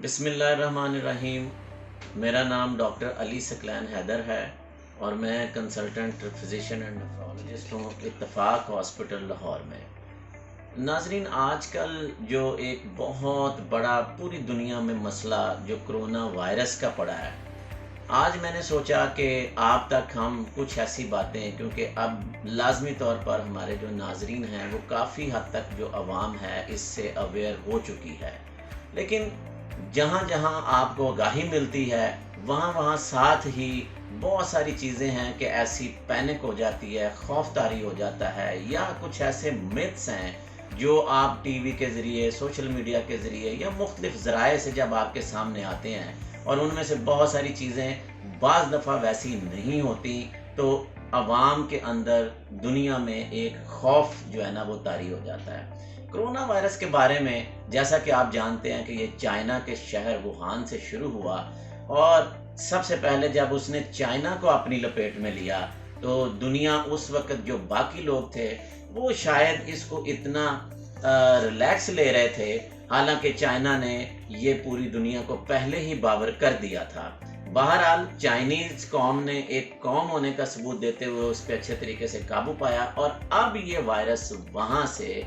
बिस्मिल्लाह रहमान रहीम। मेरा नाम डॉक्टर अली सकलैन हैदर है और मैं कंसल्टेंट फिजिशियन एंड नेफ्रोलॉजिस्ट हूँ इत्तफाक हॉस्पिटल लाहौर में। नाजरीन, आजकल जो एक बहुत बड़ा पूरी दुनिया में मसला जो कोरोना वायरस का पड़ा है, आज मैंने सोचा कि आप तक हम कुछ ऐसी बातें, क्योंकि अब लाजमी तौर पर हमारे जो नाजरीन हैं वो काफ़ी हद तक जो अवाम है इससे अवेयर हो चुकी है, लेकिन जहाँ जहाँ आपको आगाही मिलती है वहाँ वहाँ साथ ही बहुत सारी चीज़ें हैं कि ऐसी पैनिक हो जाती है, खौफ तारी हो जाता है, या कुछ ऐसे मिथ्स हैं जो आप टीवी के ज़रिए, सोशल मीडिया के ज़रिए या मुख्तलिफ ज़राए से जब आपके सामने आते हैं और उनमें से बहुत सारी चीज़ें बाज़ दफ़ा वैसी नहीं होती, तो अवाम के अंदर दुनिया में एक खौफ जो है ना वो तारी हो जाता है। कोरोना वायरस के बारे में जैसा कि आप जानते हैं कि ये चाइना के शहर वुहान से शुरू हुआ और सबसे पहले जब उसने चाइना को अपनी लपेट में लिया तो दुनिया उस वक्त जो बाकी लोग थे वो शायद इसको इतना रिलैक्स ले रहे थे, हालांकि चाइना ने ये पूरी दुनिया को पहले ही बावर कर दिया था। बहरहाल चाइनीज कौम ने एक कौम होने का सबूत देते हुए उस पर अच्छे तरीके से काबू पाया और अब ये वायरस वहां से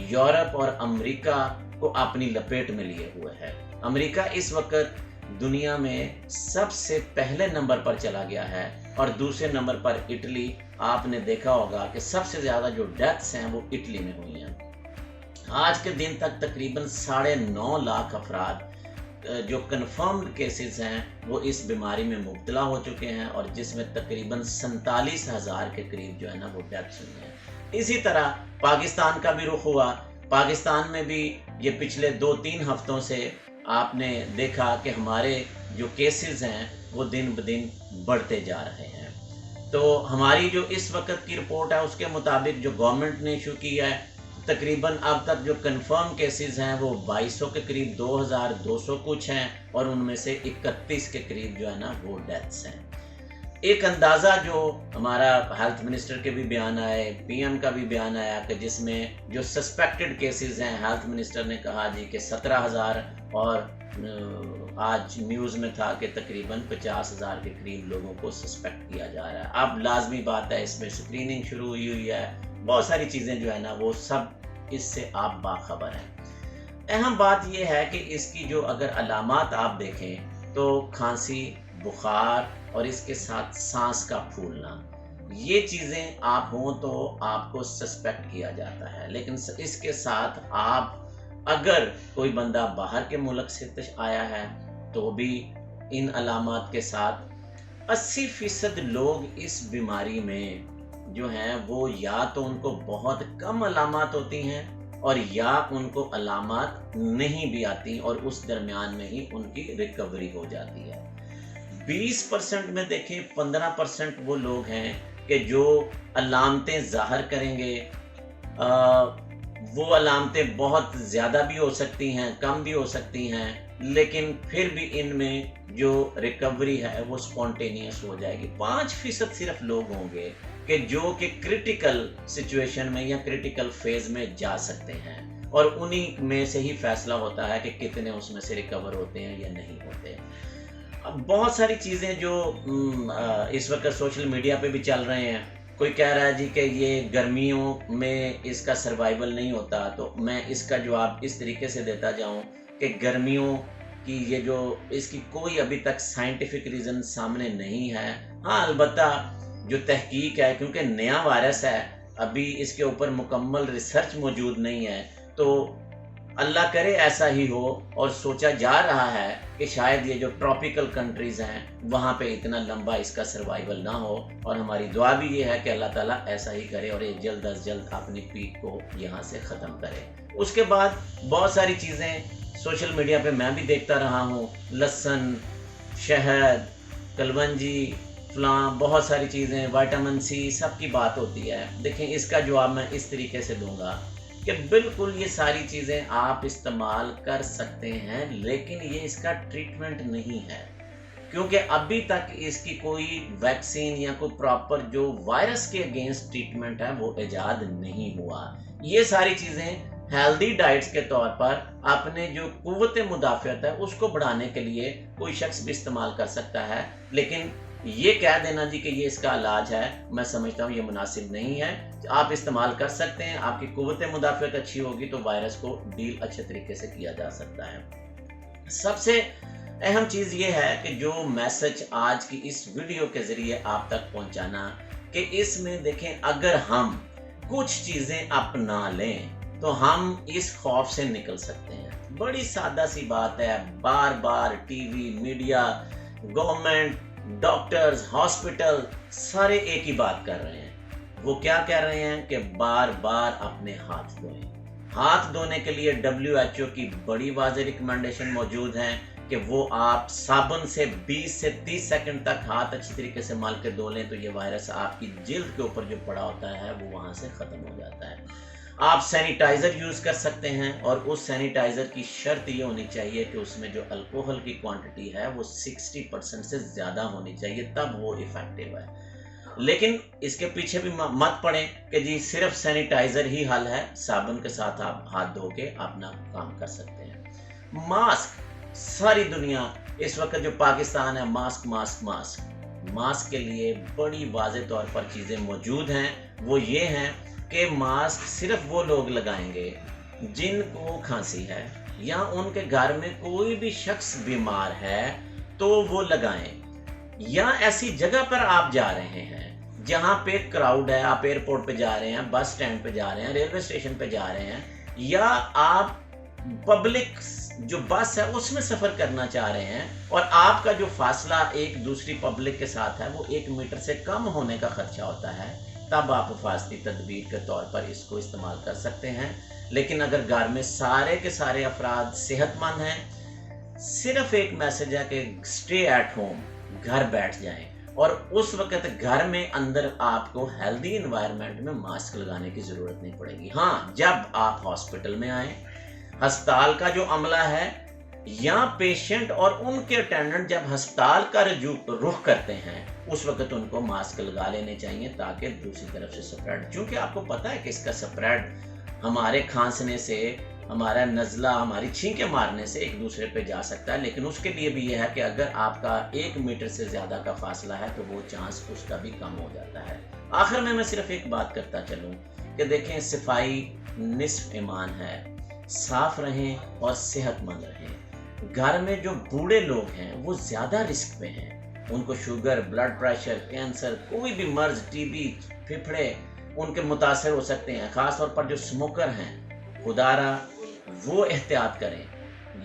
यूरोप और अमेरिका को अपनी लपेट में लिए हुए है। अमेरिका इस वक्त दुनिया में सबसे पहले नंबर पर चला गया है और दूसरे नंबर पर इटली। आपने देखा होगा कि सबसे ज्यादा जो डेथ्स हैं वो इटली में हुई हैं। आज के दिन तक तकरीबन 9.5 लाख अफराद जो कन्फर्म्ड केसेस हैं वो इस बीमारी में मुब्तला हो चुके हैं और जिसमें तकरीबन 47,000 के करीब जो है ना वो डेथ्स हुई हैं। इसी तरह पाकिस्तान का भी रुख हुआ। पाकिस्तान में भी ये पिछले 2-3 हफ्तों से आपने देखा कि हमारे जो केसेस हैं वो दिन ब दिन बढ़ते जा रहे हैं। तो हमारी जो इस वक्त की रिपोर्ट है उसके मुताबिक जो गवर्नमेंट ने इशू की है, तकरीबन अब तक जो कंफर्म केसेस हैं वो 2200 के करीब, 2200 कुछ हैं और उनमें से 31 के करीब जो है ना वो डेथ्स हैं। एक अंदाज़ा जो हमारा हेल्थ मिनिस्टर के भी बयान आए, पीएम का भी बयान आया कि जिसमें जो सस्पेक्टेड केसेस हैं, हेल्थ मिनिस्टर ने कहा जी कि 17,000 और आज न्यूज़ में था कि तकरीबन 50,000 के करीब लोगों को सस्पेक्ट किया जा रहा है। अब लाजमी बात है, इसमें स्क्रीनिंग शुरू हुई है, बहुत सारी चीज़ें जो है ना वो सब इससे आप बाखबर हैं। अहम बात यह है कि इसकी जो अगर अलामात आप देखें तो खांसी, बुखार और इसके साथ सांस का फूलना, ये चीज़ें आप हों तो आपको सस्पेक्ट किया जाता है। लेकिन इसके साथ आप अगर कोई बंदा बाहर के मुल्क से आया है तो भी इन अलामात के साथ 80% लोग इस बीमारी में जो हैं वो या तो उनको बहुत कम अलामात होती हैं और या उनको अलामात नहीं भी आती और उस दरमियान में ही उनकी रिकवरी हो जाती है। 20% में देखें 15% वो लोग हैं कि जो अलामतें ज़ाहिर करेंगे। वो अलामतें बहुत ज़्यादा भी हो सकती हैं, कम भी हो सकती हैं, लेकिन फिर भी इनमें जो रिकवरी है वो स्पॉन्टेनियस हो जाएगी। 5% सिर्फ लोग होंगे कि जो कि क्रिटिकल सिचुएशन में या क्रिटिकल फेज में जा सकते हैं और उन्हीं में से ही फैसला होता है कि कितने उसमें से रिकवर होते हैं या नहीं होते। अब बहुत सारी चीज़ें जो इस वक्त सोशल मीडिया पे भी चल रहे हैं। कोई कह रहा है जी कि ये गर्मियों में इसका सर्वाइवल नहीं होता, तो मैं इसका जवाब इस तरीके से देता जाऊं कि गर्मियों की ये जो इसकी कोई अभी तक साइंटिफिक रीज़न सामने नहीं है। हाँ, अलबत्ता जो तहकीक है, क्योंकि नया वायरस है, अभी इसके ऊपर मुकम्मल रिसर्च मौजूद नहीं है, तो अल्लाह करे ऐसा ही हो और सोचा जा रहा है कि शायद ये जो ट्रॉपिकल कंट्रीज़ हैं वहाँ पे इतना लंबा इसका सर्वाइवल ना हो, और हमारी दुआ भी ये है कि अल्लाह ताला ऐसा ही करे और ये जल्द अज जल्द अपनी पीक को यहाँ से ख़त्म करे। उसके बाद बहुत सारी चीज़ें सोशल मीडिया पे मैं भी देखता रहा हूँ, लहसुन, शहद, कलवंजी, फलां, बहुत सारी चीज़ें, विटामिन सी, सब की बात होती है। देखें, इसका जवाब मैं इस तरीके से दूंगा कि बिल्कुल ये सारी चीज़ें आप इस्तेमाल कर सकते हैं, लेकिन ये इसका ट्रीटमेंट नहीं है, क्योंकि अभी तक इसकी कोई वैक्सीन या कोई प्रॉपर जो वायरस के अगेंस्ट ट्रीटमेंट है वो इजाद नहीं हुआ। ये सारी चीज़ें हेल्दी डाइट्स के तौर पर अपने जो कुव्वत मुदाफ़ियत है उसको बढ़ाने के लिए कोई शख्स भी इस्तेमाल कर सकता है, लेकिन ये कह देना जी कि ये इसका इलाज है, मैं समझता हूँ ये मुनासिब नहीं है। आप इस्तेमाल कर सकते हैं, आपकी कुव्वत मुदाफ़ियत अच्छी होगी तो वायरस को डील अच्छे तरीके से किया जा सकता है। सबसे अहम चीज़ ये है कि जो मैसेज आज की इस वीडियो के ज़रिए आप तक पहुँचाना, कि इसमें देखें अगर हम कुछ चीज़ें अपना लें तो हम इस खौफ से निकल सकते हैं। बड़ी सादा सी बात है, बार बार TV, media, government, doctors, hospital सारे एक ही बात कर रहे हैं। वो क्या कह रहे हैं कि बार बार अपने हाथ धोएं। हाथ धोने के लिए WHO की बड़ी वाज़ेह रिकमेंडेशन मौजूद हैं कि वो आप साबुन से 20 से 30 सेकंड तक हाथ अच्छी तरीके से मल के धो लें तो ये वायरस आपकी जिल्द के ऊपर जो पड़ा होता है वो वहाँ से ख़त्म हो जाता है। आप सैनिटाइज़र यूज़ कर सकते हैं और उस सैनिटाइज़र की शर्त ये होनी चाहिए कि उसमें जो अल्कोहल की क्वांटिटी है वो 60% से ज़्यादा होनी चाहिए, तब वो इफ़ेक्टिव है। लेकिन इसके पीछे भी मत पड़ें कि जी सिर्फ सैनिटाइज़र ही हल है, साबुन के साथ आप हाथ धो के अपना काम कर सकते हैं। मास्क, सारी दुनिया इस वक्त जो पाकिस्तान है, मास्क मास्क मास्क मास्क के लिए बड़ी वाज़ेह तौर पर चीज़ें मौजूद हैं। वो ये हैं कि मास्क सिर्फ वो लोग लगाएंगे जिनको खांसी है या उनके घर में कोई भी शख्स बीमार है तो वो लगाएं, या ऐसी जगह पर आप जा रहे हैं जहां पे क्राउड है, आप एयरपोर्ट पे जा रहे हैं, बस स्टैंड पे जा रहे हैं, रेलवे स्टेशन पे जा रहे हैं, या आप पब्लिक जो बस है उसमें सफ़र करना चाह रहे हैं और आपका जो फासला एक दूसरी पब्लिक के साथ है वो 1 मीटर से कम होने का खर्चा होता है, तब आप हिफाजती तदबीर के तौर पर इसको इस्तेमाल कर सकते हैं। लेकिन अगर घर में सारे के सारे अफराद सेहतमंद हैं, सिर्फ एक मैसेज है कि स्टे एट होम, घर बैठ जाएं, और उस वक्त घर में अंदर आपको हेल्दी एनवायरनमेंट में मास्क लगाने की ज़रूरत नहीं पड़ेगी। हाँ, जब आप हॉस्पिटल में आएँ, अस्पताल का जो अमला है या पेशेंट और उनके अटेंडेंट जब अस्पताल का रुख करते हैं उस वक्त उनको मास्क लगा लेने चाहिए ताकि दूसरी तरफ से स्प्रेड, क्योंकि आपको पता है कि इसका स्प्रेड हमारे खांसने से, हमारा नज़ला, हमारी छींकें मारने से एक दूसरे पे जा सकता है। लेकिन उसके लिए भी यह है कि अगर आपका 1 मीटर से ज़्यादा का फासला है तो वो चांस उसका भी कम हो जाता है। आखिर में मैं सिर्फ एक बात करता चलूँ कि देखें, सफाई निस्फ ईमान है, साफ रहें और सेहतमंद रहें। घर में जो बूढ़े लोग हैं वो ज़्यादा रिस्क पे हैं, उनको शुगर, ब्लड प्रेशर, कैंसर, कोई भी मर्ज, टीबी, फेफड़े उनके मुतासर हो सकते हैं। ख़ास तौर पर जो स्मोकर हैं, खुदारा वो एहतियात करें,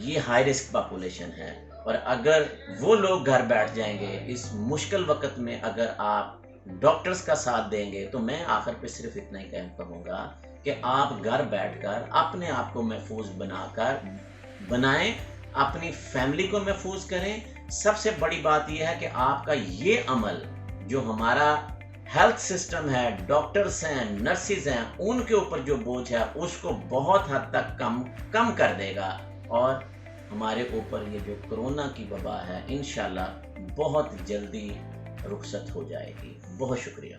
ये हाई रिस्क पॉपुलेशन है। और अगर वो लोग घर बैठ जाएंगे इस मुश्किल वक्त में, अगर आप डॉक्टर्स का साथ देंगे, तो मैं आखिर पे सिर्फ इतना ही कहूँगा कि आप घर बैठकर अपने आप को महफूज बनाएं, अपनी फैमिली को महफूज करें। सबसे बड़ी बात यह है कि आपका ये अमल, जो हमारा हेल्थ सिस्टम है, डॉक्टर्स हैं, नर्सेज हैं, उनके ऊपर जो बोझ है उसको बहुत हद तक कम कर देगा और हमारे ऊपर ये जो कोरोना की वबा है इंशाल्लाह बहुत जल्दी रुखसत हो जाएगी। बहुत शुक्रिया।